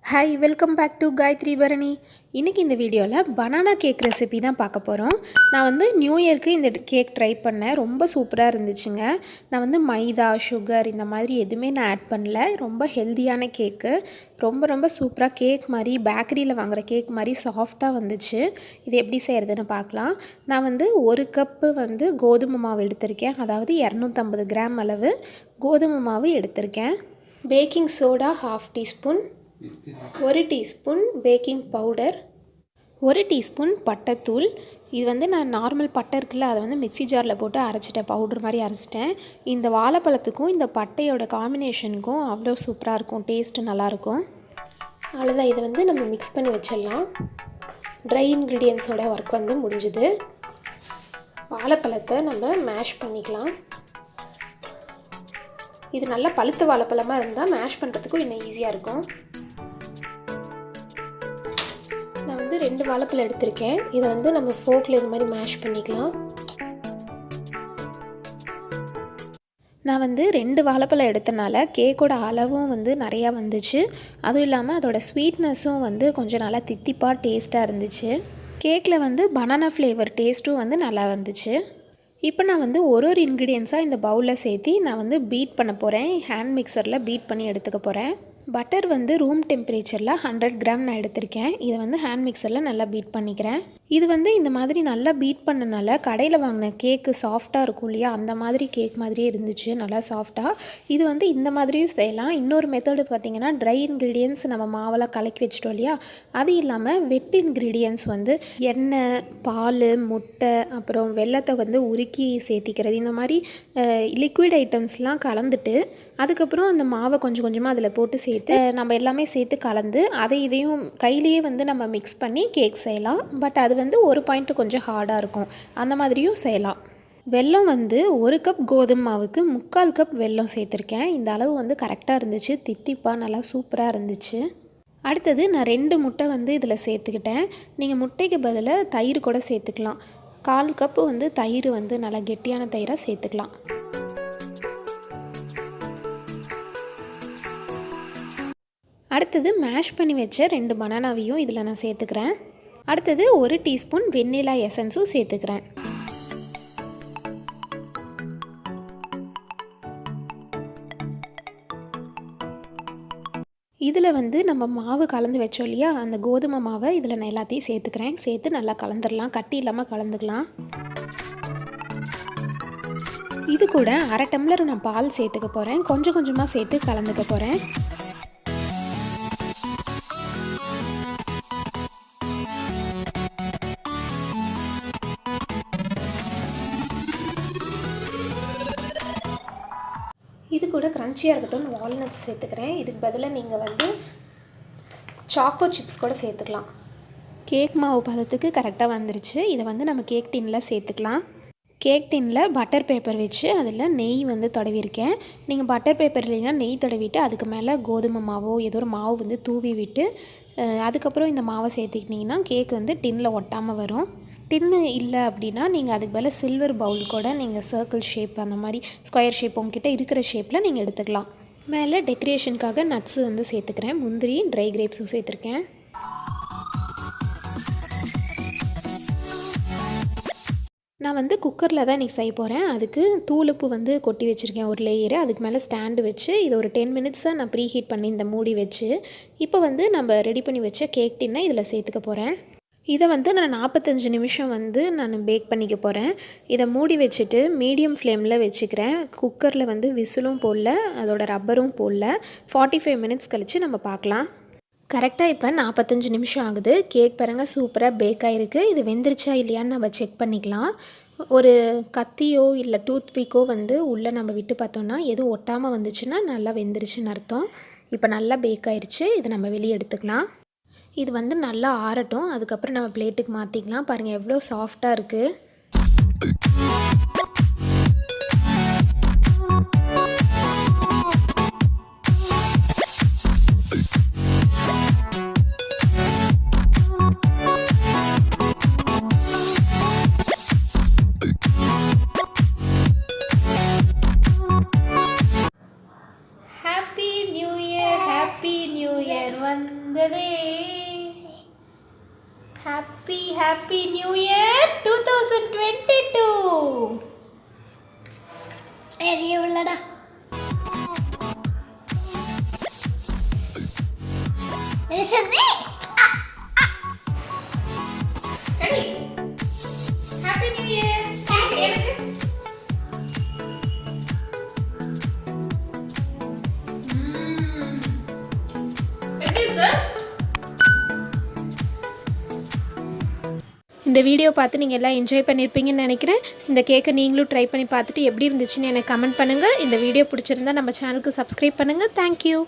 Hi welcome back to Gayathri Bharani. இன்றைக்கி இந்த வீடியோவில் பனானா கேக் ரெசிபி தான் பார்க்க போகிறோம். நான் வந்து நியூ இயர்க்கு இந்த கேக் ட்ரை பண்ணேன். ரொம்ப சூப்பராக இருந்துச்சுங்க. நான் வந்து மைதா சுகர் இந்த மாதிரி எதுவுமே நான் ஆட் பண்ணல. ரொம்ப ஹெல்த்தியான கேக்கு. ரொம்ப சூப்பராக கேக் மாதிரி பேக்கரியில் வாங்குகிற கேக் மாதிரி சாஃப்டாக வந்துச்சு. இது எப்படி செய்கிறதுன்னு பார்க்கலாம். நான் வந்து 1 கப்பு வந்து கோதுமை மாவு எடுத்திருக்கேன். அதாவது 250 கிராம் அளவு கோதுமை மாவு எடுத்திருக்கேன். Baking soda 1/2 teaspoon, 1 teaspoon baking powder, 1 teaspoon பட்டைத்தூள். இது வந்து நான் நார்மல் பட்டை இருக்குல்ல, அதை வந்து மிக்ஸி ஜாரில் போட்டு அரைச்சிட்டேன், பவுடர் மாதிரி அரைச்சிட்டேன். இந்த வாழைப்பழத்துக்கும் இந்த பட்டையோட காம்பினேஷனுக்கும் அவ்வளோ சூப்பராக இருக்கும், டேஸ்ட்டு நல்லாயிருக்கும். அவ்வளோதான், இதை வந்து நம்ம மிக்ஸ் பண்ணி வச்சிடலாம். ட்ரை இன்க்ரீடியன்ஸோட ஒர்க் வந்து முடிஞ்சுது. வாழைப்பழத்தை நம்ம மேஷ் பண்ணிக்கலாம். இது நல்லா பழுத்த வாழைப்பழமாக இருந்தால் மேஷ் பண்ணுறதுக்கும் இன்னும் ஈஸியாக இருக்கும். நான் வந்து 2 வாழைப்பழம் எடுத்திருக்கேன். இதை வந்து நம்ம ஃபோக்கில் இது மாதிரி மேஷ் பண்ணிக்கலாம். நான் வந்து 2 வாழைப்பழம் எடுத்தனால கேக்கோட அளவும் வந்து நிறையா வந்துச்சு. அதுவும் இல்லாமல் அதோட ஸ்வீட்னஸும் வந்து கொஞ்சம் நல்லா தித்திப்பாக டேஸ்ட்டாக இருந்துச்சு. கேக்கில் வந்து பனானா ஃப்ளேவர் டேஸ்ட்டும் வந்து நல்லா வந்துச்சு. இப்போ நான் வந்து ஒரு இன்க்ரீடியன்ஸாக இந்த பவுலில் சேர்த்து நான் வந்து பீட் பண்ண போகிறேன். ஹேண்ட் மிக்சரில் பீட் பண்ணி எடுத்துக்க போகிறேன். பட்டர் வந்து ரூம் டெம்பரேச்சரில் 100 கிராம் நான் எடுத்திருக்கேன். இதை வந்து ஹேண்ட் மிக்சரில் நல்லா பீட் பண்ணிக்கிறேன். இது வந்து இந்த மாதிரி நல்லா பீட் பண்ணனால கடையில் வாங்கின கேக்கு சாஃப்டாக இருக்கும் இல்லையா, அந்த மாதிரி கேக் மாதிரியே இருந்துச்சு, நல்லா சாஃப்டாக. இது வந்து இந்த மாதிரியும் செய்யலாம். இன்னொரு மெத்தடு பார்த்திங்கன்னா, ட்ரை இன்க்ரீடியன்ஸ் நம்ம மாவெல்லாம் கலக்கி வச்சிட்டோம் இல்லையா, அது இல்லாமல் வெட் இன்க்ரீடியன்ஸ் வந்து எண்ணெய், பால், முட்டை, அப்புறம் வெல்லத்தை வந்து உருக்கி சேர்த்திக்கிறது. இந்த மாதிரி லிக்விட் ஐட்டம்ஸ்லாம் கலந்துட்டு அதுக்கப்புறம் அந்த மாவை கொஞ்சம் கொஞ்சமாக அதில் போட்டு சேர்த்து நம்ம எல்லாமே சேர்த்து கலந்து அதை இதையும் கையிலேயே வந்து நம்ம மிக்ஸ் பண்ணி கேக் செய்யலாம். பட் அது வந்து ஒரு பாயிண்ட் கொஞ்சம் ஹார்டாக இருக்கும், அந்த மாதிரியும் செய்யலாம். வெல்லம் வந்து 1 கப் கோதுமை மாவுக்கு 3/4 கப் வெல்லம் சேர்த்துருக்கேன். இந்த அளவு வந்து கரெக்டாக இருந்துச்சு, தித்திப்பாக நல்லா சூப்பராக இருந்துச்சு. அடுத்தது நான் 2 முட்டை வந்து இதில் சேர்த்துக்கிட்டேன். நீங்கள் முட்டைக்கு பதிலாக தயிர் கூட சேர்த்துக்கலாம். 1/4 கப்பு வந்து தயிர் வந்து நல்லா கெட்டியான தயிராக சேர்த்துக்கலாம். அடுத்தது மேஷ் பண்ணி வச்ச 2 பனானாவையும் இதில் நான் சேர்த்துக்கிறேன். அடுத்தது 1 டீஸ்பூன் வெண்ணிலா எசன்ஸும் சேர்த்துக்கிறேன். இதில் வந்து நம்ம மாவு கலந்து வச்சோம் இல்லையா, அந்த கோதுமை மாவை இதில் நான் எல்லாத்தையும் சேர்த்துக்கிறேன். சேர்த்து நல்லா கலந்துடலாம், கட்டி இல்லாமல் கலந்துக்கலாம். இது கூட 1/2 டம்ளர் நான் பால் சேர்த்துக்க போகிறேன். கொஞ்சம் கொஞ்சமாக சேர்த்து கலந்துக்க போகிறேன். இது கூட க்ரன்ச்சியாக இருக்கட்டும் வால்நட்ஸ் சேர்த்துக்கிறேன். இதுக்கு பதிலாக நீங்கள் வந்து சாக்கோ சிப்ஸ் கூட சேர்த்துக்கலாம். கேக் மாவு பதத்துக்கு கரெக்டாக வந்துருச்சு. இதை வந்து நம்ம கேக் டின்னில் சேர்த்துக்கலாம். கேக் டின்னில் பட்டர் பேப்பர் வச்சு அதில் நெய் வந்து தடவிருக்கேன். நீங்கள் பட்டர் பேப்பர் இல்லைன்னா நெய் தடவிட்டு அதுக்கு மேலே கோதுமை மாவோ ஏதோ ஒரு மாவு வந்து தூவி விட்டு அதுக்கப்புறம் இந்த மாவை சேர்த்துக்கிட்டிங்கன்னா கேக் வந்து டின்னில் ஒட்டாமல் வரும். டின்னு இல்லை அப்படின்னா நீங்கள் அதுக்கு பதில் சில்வர் பவுல் கூட நீங்கள் சர்க்கிள் ஷேப் அந்த மாதிரி ஸ்கொயர் ஷேப் உங்ககிட்ட இருக்கிற ஷேப்பில் நீங்கள் எடுத்துக்கலாம். மேலே டெக்கரேஷனுக்காக நட்ஸு வந்து சேர்த்துக்கிறேன். முந்திரி, ட்ரை கிரேப்ஸும் சேர்த்துருக்கேன். நான் வந்து குக்கரில் தான் இன்றைக்கி செய்ய போகிறேன். அதுக்கு தூளுப்பு வந்து கொட்டி வச்சுருக்கேன் ஒரு லேயரு. அதுக்கு மேலே ஸ்டாண்டு வச்சு இது ஒரு 10 மினிட்ஸாக நான் ப்ரீஹீட் பண்ணி இந்த மூடி வச்சு இப்போ வந்து நம்ம ரெடி பண்ணி வச்ச கேக் டின்னை இதில் சேர்த்துக்க போகிறேன். இதை வந்து நான் 45 நிமிஷம் வந்து நான் பேக் பண்ணிக்க போகிறேன். இதை மூடி வச்சுட்டு மீடியம் ஃப்ளேமில் வச்சுக்கிறேன். குக்கரில் வந்து விசிலும் போடல, அதோட ரப்பரும் போடல. 45 மினிட்ஸ் கழித்து நம்ம பார்க்கலாம். கரெக்டாக இப்போ 45 நிமிஷம் ஆகுது. கேக் பாருங்க சூப்பராக பேக் ஆகிருக்கு. இது வெந்துருச்சா இல்லையான்னு நம்ம செக் பண்ணிக்கலாம். ஒரு கத்தியோ இல்லை டூத் பிக்கோ வந்து உள்ளே நம்ம விட்டு பார்த்தோன்னா எதுவும் ஒட்டாமல் வந்துச்சுன்னா நல்லா வெந்துருச்சுன்னு அர்த்தம். இப்போ நல்லா பேக் ஆயிடுச்சு. இதை நம்ம வெளியே எடுத்துக்கலாம். இது வந்து நல்லா ஆறட்டும், அதுக்கப்புறம் நம்ம பிளேட்டுக்கு மாற்றிக்கலாம். பாருங்கள் எவ்வளோ சாஃப்டாக இருக்குது. ஹாப்பி நியூ இயர் வந்ததே. Happy happy new year 2022. உள்ளடா ஹாப்பி நியூ இயர். எனக்கு இந்த வீடியோ பார்த்து நீங்கள் எல்லாம் என்ஜாய் பண்ணியிருப்பீங்கன்னு நினைக்கிறேன். இந்த கேக்கை நீங்களும் ட்ரை பண்ணி பார்த்துட்டு எப்படி இருந்துச்சுன்னு எனக்கு கமெண்ட் பண்ணுங்கள். இந்த வீடியோ பிடிச்சிருந்தா நம்ம சேனலுக்கு சப்ஸ்கிரைப் பண்ணுங்கள். தேங்க்யூ.